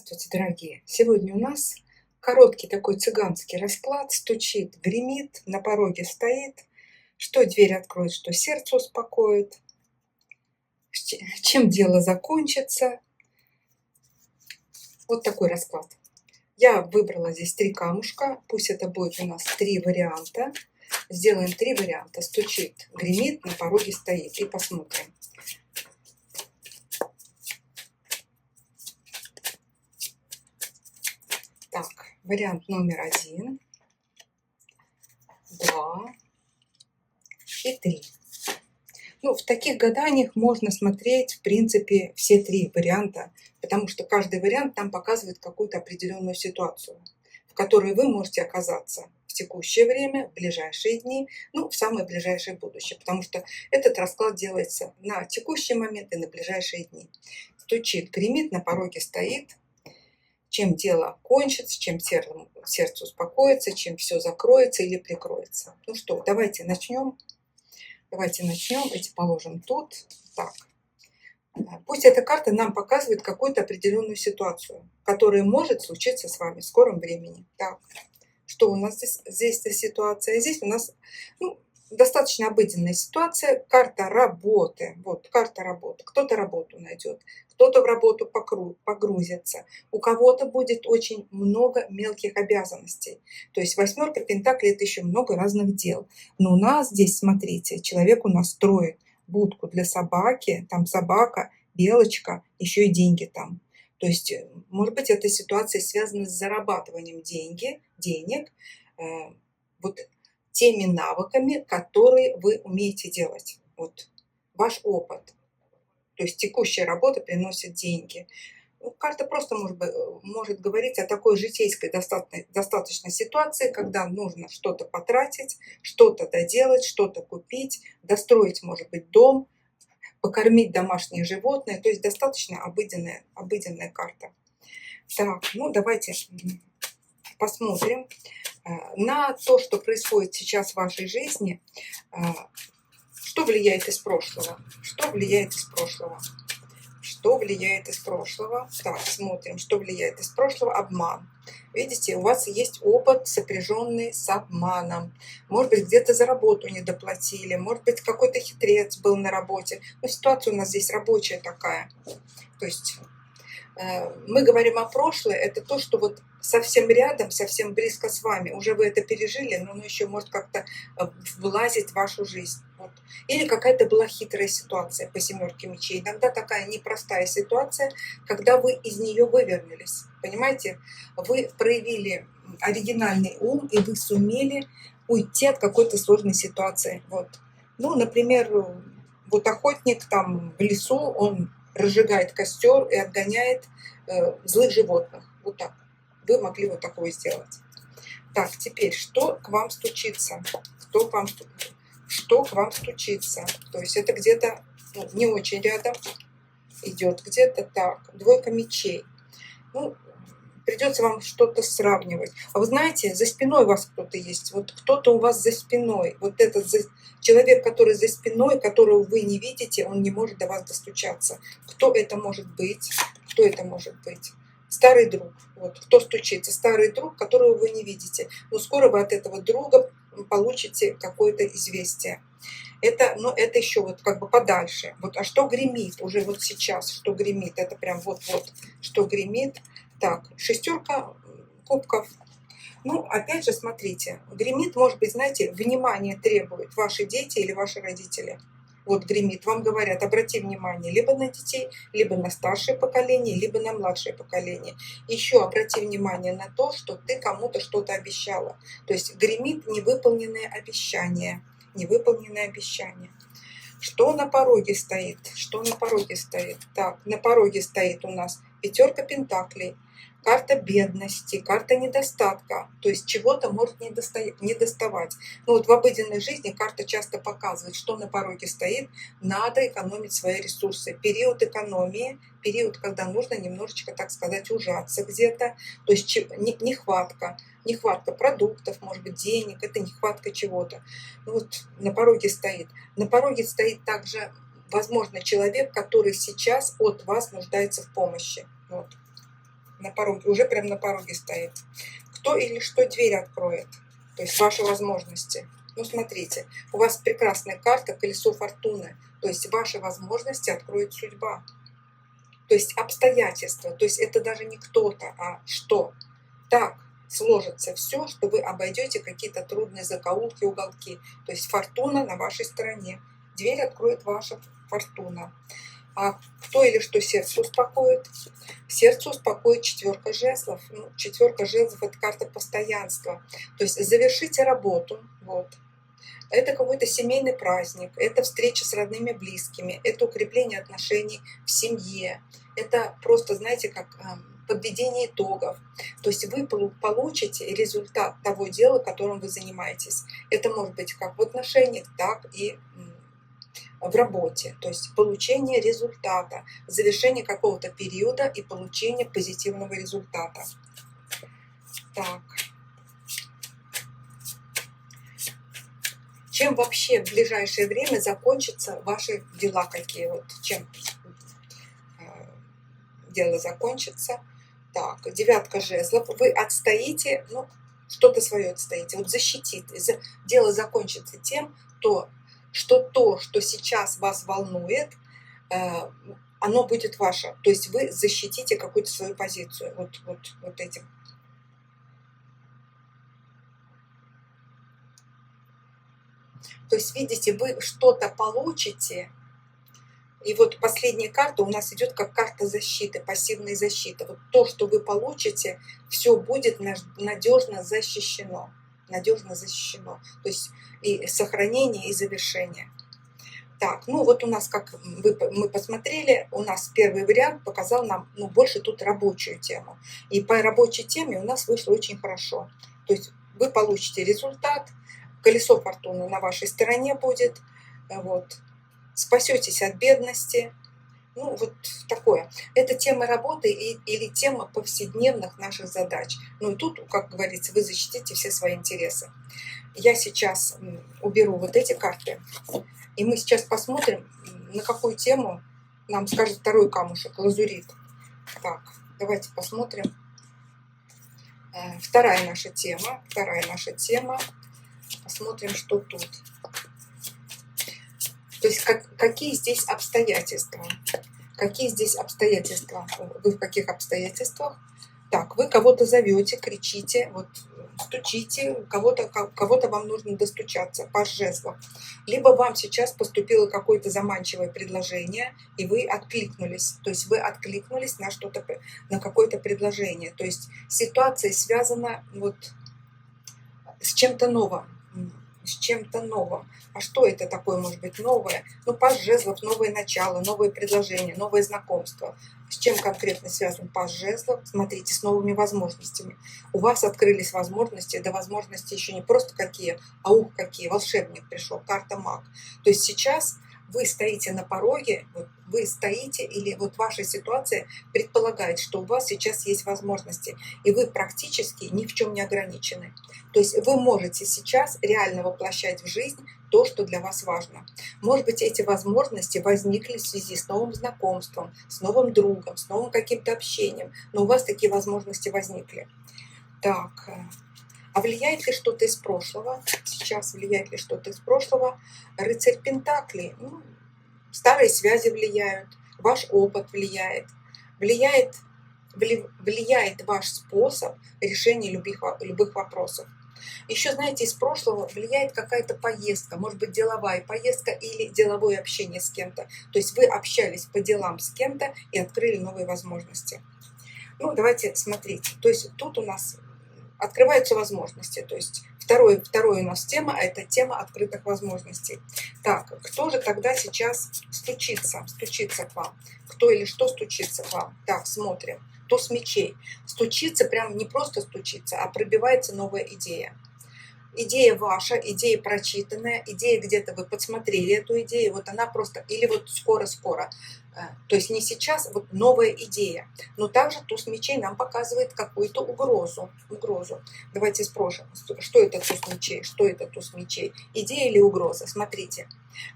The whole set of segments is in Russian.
Здравствуйте, дорогие! Сегодня у нас короткий такой цыганский расклад. Стучит, гремит, на пороге стоит. Что дверь откроет, что сердце успокоит. Чем дело закончится. Вот такой расклад. Я выбрала здесь 3 камушка. Пусть это будет у нас 3 варианта. Сделаем 3 варианта. Стучит, гремит, на пороге стоит. И посмотрим. Так, вариант номер 1, 2 и 3. Ну, в таких гаданиях можно смотреть, в принципе, все 3 варианта, потому что каждый вариант нам показывает какую-то определенную ситуацию, в которой вы можете оказаться в текущее время, в ближайшие дни, ну, в самое ближайшее будущее, потому что этот расклад делается на текущий момент и на ближайшие дни. Стучит, гремит, на пороге стоит. Чем дело кончится, чем сердце успокоится, чем все закроется или прикроется. Ну что, давайте начнем. Давайте начнем. Эти положим тут. Так. Пусть эта карта нам показывает какую-то определенную ситуацию, которая может случиться с вами в скором времени. Так. Что у нас здесь за ситуация? Здесь у нас достаточно обыденная ситуация. Карта работы. Вот, карта работы. Кто-то работу найдет, кто-то в работу погрузится. У кого-то будет очень много мелких обязанностей. То есть 8 пентаклей – это еще много разных дел. Но у нас здесь, смотрите, человек у нас строит будку для собаки. Там собака, белочка, еще и деньги там. То есть, может быть, эта ситуация связана с зарабатыванием денег, вот теми навыками, которые вы умеете делать. Вот ваш опыт. То есть текущая работа приносит деньги. Ну, карта просто может говорить о такой житейской достаточной ситуации, когда нужно что-то потратить, что-то доделать, что-то купить, достроить, может быть, дом, покормить домашние животные. То есть достаточно обыденная карта. Так, ну давайте посмотрим на то, что происходит сейчас в вашей жизни. Что влияет из прошлого? Что влияет из прошлого? Что влияет из прошлого? Так, смотрим, что влияет из прошлого. Обман. Видите, у вас есть опыт, сопряженный с обманом. Может быть, где-то за работу не доплатили, может быть, какой-то хитрец был на работе. Но ситуация у нас здесь рабочая такая. То есть мы говорим о прошлое, это то, что вот совсем рядом, совсем близко с вами. Уже вы это пережили, но оно еще может как-то влазить в вашу жизнь. Вот. Или какая-то была хитрая ситуация по 7 мечей. Иногда такая непростая ситуация, когда вы из нее вывернулись. Понимаете? Вы проявили оригинальный ум, и вы сумели уйти от какой-то сложной ситуации. Вот. Ну, например, вот охотник там в лесу, он разжигает костер и отгоняет злых животных. Вот так. Вы могли вот такое сделать. Так, теперь, что к вам стучится? Что к вам стучится? То есть это где-то не очень рядом идет, где-то так. 2 мечей. Ну, придется вам что-то сравнивать. А вы знаете, за спиной у вас кто-то есть. Вот кто-то у вас за спиной. Вот этот человек, который за спиной, которого вы не видите, он не может до вас достучаться. Кто это может быть? Кто это может быть? Старый друг. Вот кто стучится? Старый друг, которого вы не видите. Но скоро вы от этого друга получите какое-то известие. Это еще вот как бы подальше. Вот, а что гремит уже вот сейчас? Что гремит? Это прям вот-вот. Что гремит? Так, 6 кубков. Ну, опять же, смотрите, гремит, может быть, знаете, внимание требует ваши дети или ваши родители. Вот гремит, вам говорят, обрати внимание либо на детей, либо на старшее поколение, либо на младшее поколение. Еще обрати внимание на то, что ты кому-то что-то обещала. То есть гремит невыполненное обещание. Невыполненное обещание. Что на пороге стоит? Что на пороге стоит? Так, на пороге стоит у нас 5 пентаклей. Карта бедности, карта недостатка, то есть чего-то может не доставать. Ну вот в обыденной жизни карта часто показывает, что на пороге стоит, надо экономить свои ресурсы. Период экономии, период, когда нужно немножечко, так сказать, ужаться где-то, то есть нехватка продуктов, может быть, денег, это нехватка чего-то. Ну вот на пороге стоит. На пороге стоит также, возможно, человек, который сейчас от вас нуждается в помощи. Вот. на пороге, уже прям на пороге стоит. Кто или что дверь откроет, то есть ваши возможности. Ну, смотрите, у вас прекрасная карта колесо фортуны, то есть ваши возможности откроет судьба. То есть обстоятельства, то есть это даже не кто-то, а что. Так сложится все, что вы обойдете какие-то трудные закоулки, уголки. То есть фортуна на вашей стороне. Дверь откроет ваша фортуна. А кто или что сердце успокоит? Сердце успокоит четверка жезлов. Ну, четверка жезлов – это карта постоянства. То есть завершите работу. Вот. Это какой-то семейный праздник, это встреча с родными близкими, это укрепление отношений в семье, это просто, знаете, как подведение итогов. То есть вы получите результат того дела, которым вы занимаетесь. Это может быть как в отношениях, так и в работе. То есть получение результата, завершение какого-то периода и получение позитивного результата. Так. Чем вообще в ближайшее время закончатся ваши дела какие? Вот чем дело закончится? Так, девятка жезлов. Вы отстоите, ну, что-то свое отстоите. Вот защитите. Дело закончится тем, что сейчас вас волнует, оно будет ваше. То есть вы защитите какую-то свою позицию. Вот этим. То есть, видите, вы что-то получите, и вот последняя карта у нас идет как карта защиты, пассивной защиты. Вот то, что вы получите, все будет надежно защищено. Надежно защищено. То есть и сохранение, и завершение. Так, ну вот у нас, как мы посмотрели, у нас первый вариант показал нам, ну, больше тут рабочую тему. И по рабочей теме у нас вышло очень хорошо. То есть вы получите результат, колесо фортуны на вашей стороне будет, вот, спасетесь от бедности, ну, вот такое. Это тема работы или тема повседневных наших задач. Ну, и тут, как говорится, вы защитите все свои интересы. Я сейчас уберу вот эти карты, и мы сейчас посмотрим, на какую тему нам скажет второй камушек, лазурит. Так, давайте посмотрим. Вторая наша тема. Посмотрим, что тут. То есть какие здесь обстоятельства? Какие здесь обстоятельства? Вы в каких обстоятельствах? Так, вы кого-то зовете, кричите, вот стучите, кого-то вам нужно достучаться, паж жезлов. Либо вам сейчас поступило какое-то заманчивое предложение, и вы откликнулись. То есть вы откликнулись на что-то, на какое-то предложение. То есть ситуация связана вот с чем-то новым. А что это такое может быть новое? Ну, паж жезлов, новое начало, новые предложения, новое знакомство. С чем конкретно связан паж жезлов? Смотрите, с новыми возможностями. У вас открылись возможности, да возможности еще не просто какие, а ух, какие. Волшебник пришел, карта маг. То есть сейчас вы стоите на пороге, вот вы стоите, или вот ваша ситуация предполагает, что у вас сейчас есть возможности, и вы практически ни в чем не ограничены. То есть вы можете сейчас реально воплощать в жизнь то, что для вас важно. Может быть, эти возможности возникли в связи с новым знакомством, с новым другом, с новым каким-то общением, но у вас такие возможности возникли. Так, а влияет ли что-то из прошлого? Сейчас влияет ли что-то из прошлого? Рыцарь Пентаклей. Ну, старые связи влияют, ваш опыт влияет. Влияет ваш способ решения любых вопросов. Еще, знаете, из прошлого влияет какая-то поездка, может быть, деловая поездка или деловое общение с кем-то. То есть вы общались по делам с кем-то и открыли новые возможности. Ну, давайте смотрите. То есть тут у нас открываются возможности. То есть второй у нас тема – это тема открытых возможностей. Так, кто же тогда сейчас стучится к вам? Кто или что стучится к вам? Так, смотрим. Туз мечей. Стучится, прям не просто стучится, а пробивается новая идея. Идея ваша, идея прочитанная, идея где-то вы подсмотрели эту идею, вот она просто, или вот скоро-скоро. То есть не сейчас, вот новая идея. Но также туз мечей нам показывает какую-то угрозу. Давайте спросим, что это туз мечей? Что это туз мечей? Идея или угроза? Смотрите.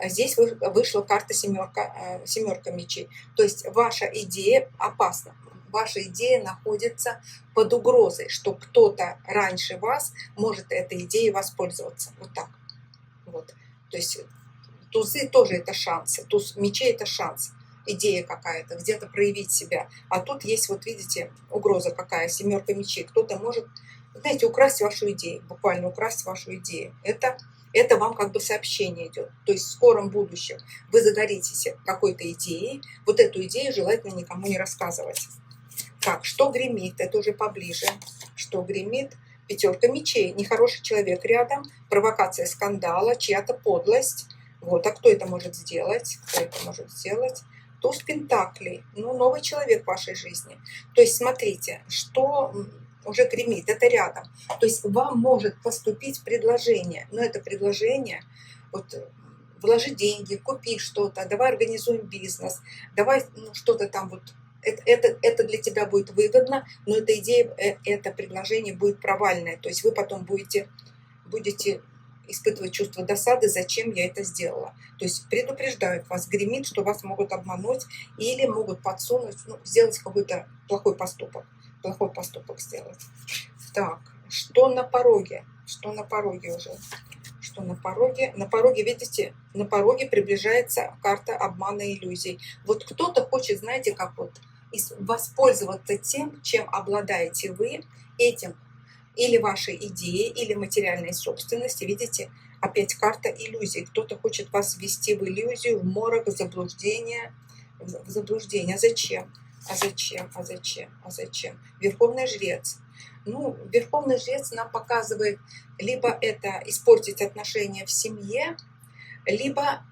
Здесь вышла карта семерка мечей. То есть ваша идея опасна. ваша идея находится под угрозой, что кто-то раньше вас может этой идеей воспользоваться. Вот так. Вот. То есть тузы тоже это шансы, туз мечей это шанс, идея какая-то, где-то проявить себя. А тут есть, вот видите, угроза какая, семерка мечей. Кто-то может, знаете, украсть вашу идею, буквально украсть вашу идею. Это вам как бы сообщение идет. То есть в скором будущем вы загоритесь какой-то идеей, вот эту идею желательно никому не рассказывать. Так, что гремит? Это уже поближе. Что гремит? Пятерка мечей. Нехороший человек рядом, провокация скандала, чья-то подлость. Вот, а кто это может сделать? Кто это может сделать? Туз пентаклей. Ну, новый человек в вашей жизни. То есть, смотрите, что уже гремит, это рядом. То есть вам может поступить предложение, но это предложение, вот, вложи деньги, купи что-то, давай организуем бизнес, давай что-то там вот. Это для тебя будет выгодно, но эта идея, это предложение будет провальное. То есть вы потом будете испытывать чувство досады, зачем я это сделала. То есть предупреждают вас, гремит, что вас могут обмануть или могут подсунуть, сделать какой-то плохой поступок сделать. Так, что на пороге? Что на пороге уже? Что на пороге? На пороге, видите, на пороге приближается карта обмана и иллюзий. Вот кто-то хочет, знаете, как вот воспользоваться тем, чем обладаете вы, этим, или вашей идеей, или материальной собственности. Видите, опять карта иллюзий. Кто-то хочет вас ввести в иллюзию, в морок, в заблуждение. В заблуждение. А зачем? А зачем? А зачем? А зачем? Верховный жрец. Ну, верховный жрец нам показывает, либо это испортить отношения в семье, либо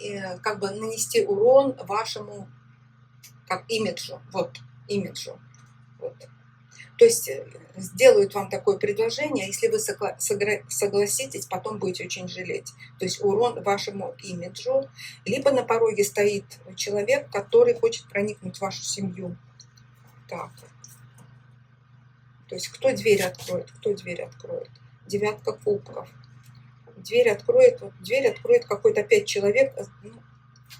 как бы нанести урон вашему как имиджу. Вот, имиджу. Вот. То есть сделают вам такое предложение, если вы согласитесь, потом будете очень жалеть. То есть урон вашему имиджу. Либо на пороге стоит человек, который хочет проникнуть в вашу семью. Так. То есть кто дверь откроет? Кто дверь откроет? Девятка кубков. Дверь откроет какой-то опять человек,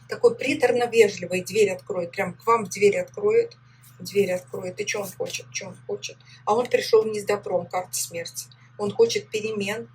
такой приторно-вежливый, дверь откроет, прям к вам дверь откроет. И что он хочет? Что он хочет? А он пришел не с добром, карта смерти. Он хочет перемен.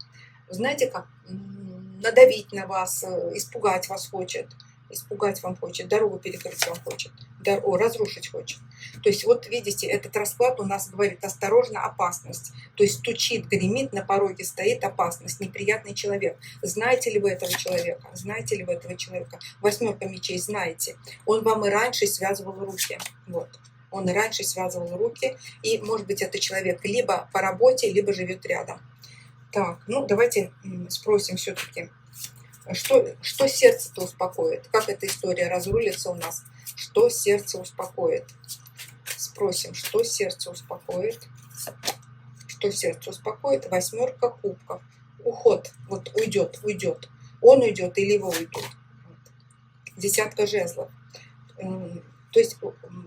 Знаете, как надавить на вас, испугать вас хочет. Испугать вам хочет, дорогу перекрыть вам хочет, разрушить хочет. То есть вот видите, этот расклад у нас говорит осторожно, опасность. То есть стучит, гремит, на пороге стоит опасность, неприятный человек. Знаете ли вы этого человека? Знаете ли вы этого человека? Восьмерка мечей, знаете. Он вам и раньше связывал руки. Вот. Он и раньше связывал руки. И может быть это человек либо по работе, либо живет рядом. Так, ну давайте спросим все-таки. Что сердце-то успокоит? Как эта история разрулится у нас? Что сердце успокоит? Спросим, что сердце успокоит? Что сердце успокоит? Восьмерка кубков. Уход. Вот уйдет. Он уйдет или его уйдут. Десятка жезлов. То есть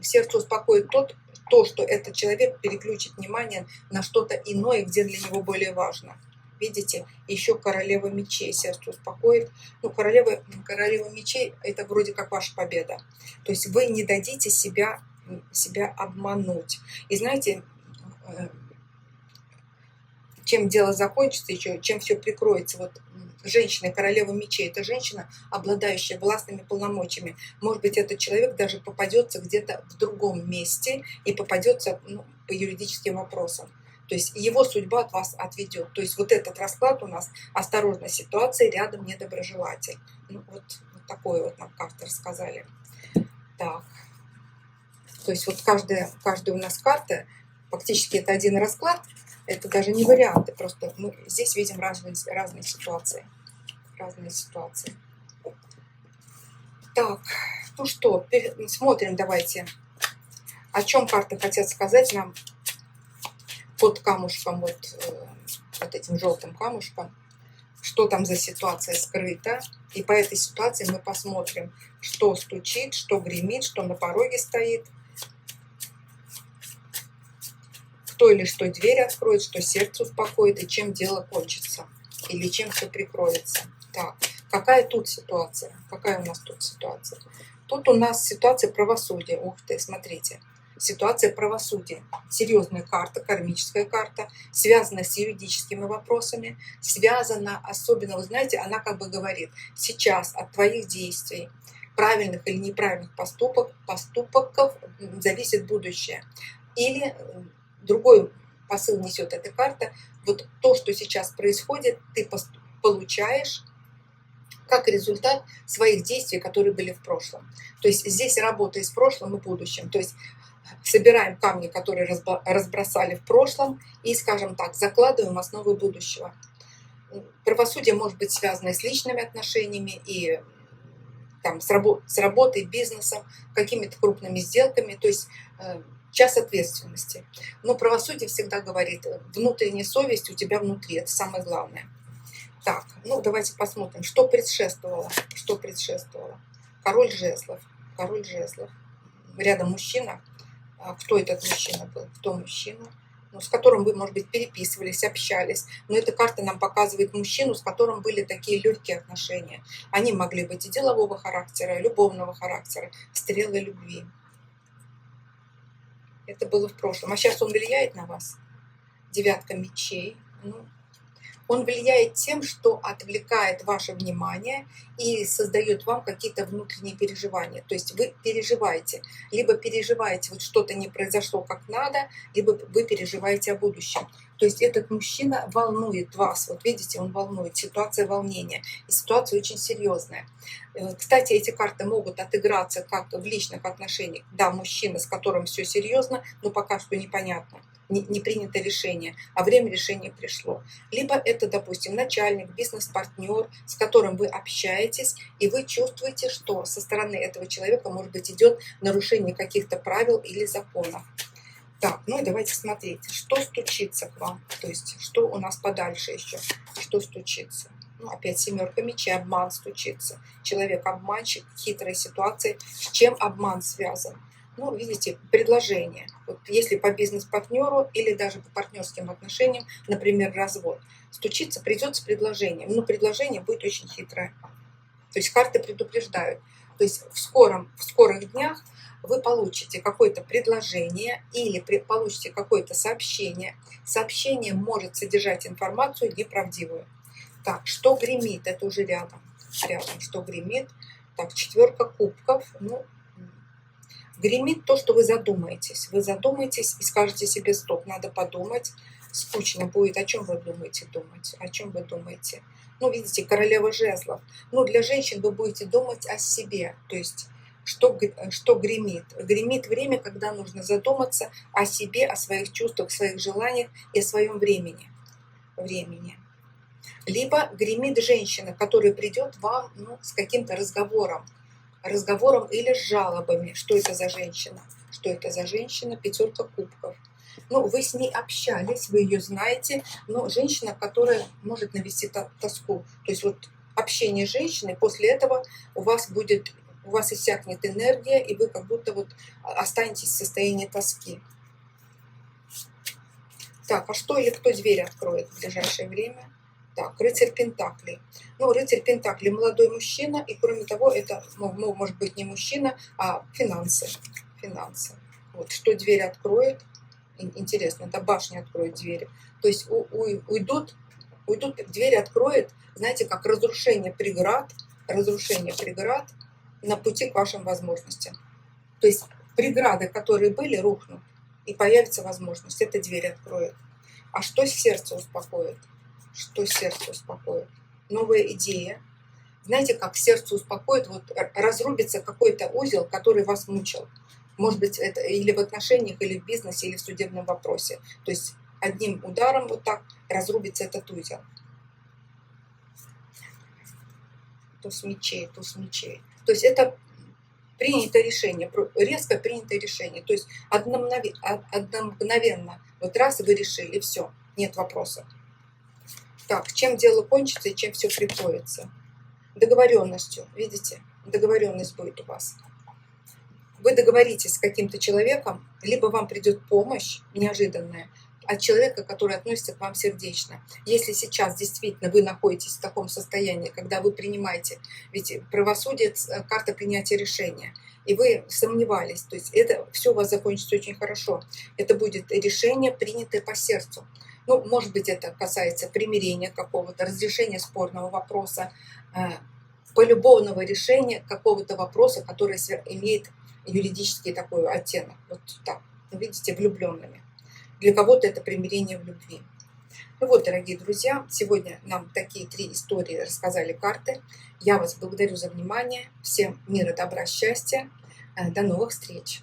сердце успокоит то, что этот человек переключит внимание на что-то иное, где для него более важно. Видите, еще королева мечей сердце успокоит. Ну, королева мечей – это вроде как ваша победа. То есть вы не дадите себя обмануть. И знаете, чем дело закончится еще, чем все прикроется. Вот женщина, королева мечей – это женщина, обладающая властными полномочиями. Может быть, этот человек даже попадется где-то в другом месте и попадется по юридическим вопросам. То есть его судьба от вас отведет. То есть вот этот расклад у нас осторожная ситуация, рядом недоброжелатель. Вот такое вот нам карты рассказали. Так. То есть вот каждая у нас карта, фактически это один расклад, это даже не варианты, просто мы здесь видим разные ситуации. Так, ну что, смотрим давайте, о чем карты хотят сказать нам под камушком, вот этим желтым камушком, что там за ситуация скрыта. И по этой ситуации мы посмотрим, что стучит, что гремит, что на пороге стоит, кто или что дверь откроет, что сердце успокоит и чем дело кончится, или чем все прикроется. Так, какая тут ситуация? Какая у нас тут ситуация? Тут у нас ситуация правосудия. Ух ты, смотрите. ситуация правосудия. Серьезная карта, кармическая карта, связана с юридическими вопросами, связана особенно, вы знаете, она как бы говорит, сейчас от твоих действий, правильных или неправильных поступков зависит будущее. Или другой посыл несет эта карта, вот то, что сейчас происходит, ты получаешь как результат своих действий, которые были в прошлом. То есть здесь работа и с прошлым, и будущим. То есть собираем камни, которые разбросали в прошлом, и, скажем так, закладываем основы будущего. Правосудие может быть связано с личными отношениями, и там, с работой, бизнесом, какими-то крупными сделками, то есть час ответственности. Но правосудие всегда говорит, внутренняя совесть у тебя внутри, это самое главное. Так, ну давайте посмотрим, что предшествовало. Что предшествовало? Король жезлов. Король жезлов. Рядом мужчина. Кто этот мужчина был? Кто мужчина? Ну, с которым вы, может быть, переписывались, общались. Но эта карта нам показывает мужчину, с которым были такие легкие отношения. Они могли быть и делового характера, и любовного характера, стрелы любви. Это было в прошлом. А сейчас он влияет на вас? Девятка мечей. Ну, он влияет тем, что отвлекает ваше внимание и создает вам какие-то внутренние переживания. То есть вы переживаете. Либо переживаете, вот что-то не произошло как надо, либо вы переживаете о будущем. То есть этот мужчина волнует вас. Вот видите, он волнует. Ситуация волнения. И ситуация очень серьезная. Кстати, эти карты могут отыграться как в личных отношениях. Да, мужчина, с которым все серьезно, но пока что непонятно. Не принято решение, а время решения пришло. Либо это, допустим, начальник, бизнес-партнер, с которым вы общаетесь, и вы чувствуете, что со стороны этого человека, может быть, идет нарушение каких-то правил или законов. Так, ну и давайте смотреть, что стучится к вам, то есть что у нас подальше еще, что стучится. Ну, опять семерка мечей, обман стучится. Человек обманщик, хитрые ситуации. С чем обман связан? Ну, видите, предложение. Вот если по бизнес-партнеру или даже по партнерским отношениям, например, развод, стучится, придет с предложением. Но предложение будет очень хитрое. То есть карты предупреждают. То есть в скорых днях вы получите какое-то предложение или получите какое-то сообщение. Сообщение может содержать информацию неправдивую. Так, что гремит? Это уже рядом. Рядом, что гремит? Так, четверка кубков. Ну, гремит то, что вы задумаетесь. Вы задумаетесь и скажете себе: стоп, надо подумать. Скучно будет. О чем вы думаете думать? О чем вы думаете? Ну, видите, королева жезлов. Ну, для женщин вы будете думать о себе. То есть, что гремит? Гремит время, когда нужно задуматься о себе, о своих чувствах, своих желаниях и о своем времени. Либо гремит женщина, которая придет вам с каким-то разговором или с жалобами. Что это за женщина? Что это за женщина? Пятерка кубков. Ну, вы с ней общались, вы ее знаете, но женщина, которая может навести тоску. То есть вот общение с женщиной, после этого у вас иссякнет энергия, и вы как будто вот останетесь в состоянии тоски. Так, а что или кто дверь откроет в ближайшее время? Так, рыцарь Пентаклей. Ну, рыцарь Пентаклей молодой мужчина, и кроме того, это может быть не мужчина, а финансы. Вот, что дверь откроет? Интересно, да, башня откроет двери. То есть уйдут, дверь откроет, знаете, как разрушение преград на пути к вашим возможностям. То есть преграды, которые были, рухнут, и появится возможность. Эта дверь откроет. А что сердце успокоит? Новая идея. Знаете, как сердце успокоит, вот разрубится какой-то узел, который вас мучил. Может быть, это или в отношениях, или в бизнесе, или в судебном вопросе. То есть одним ударом вот так разрубится этот узел. Туз мечей. То есть это принятое решение, резко принятое решение. То есть одномгновенно, вот раз и вы решили, все, нет вопросов. Так, чем дело кончится и чем все прикроется? Договоренностью, видите? Договоренность будет у вас. Вы договоритесь с каким-то человеком, либо вам придет помощь неожиданная, от человека, который относится к вам сердечно. Если сейчас действительно вы находитесь в таком состоянии, когда вы принимаете, ведь правосудие – карта принятия решения, и вы сомневались, то есть это все у вас закончится очень хорошо. Это будет решение, принятое по сердцу. Ну, может быть, это касается примирения какого-то, разрешения спорного вопроса, полюбовного решения какого-то вопроса, который имеет юридический такой оттенок. Вот так, видите, влюбленными. Для кого-то это примирение в любви. Ну вот, дорогие друзья, сегодня нам такие 3 истории рассказали карты. Я вас благодарю за внимание. Всем мира, добра, счастья. До новых встреч!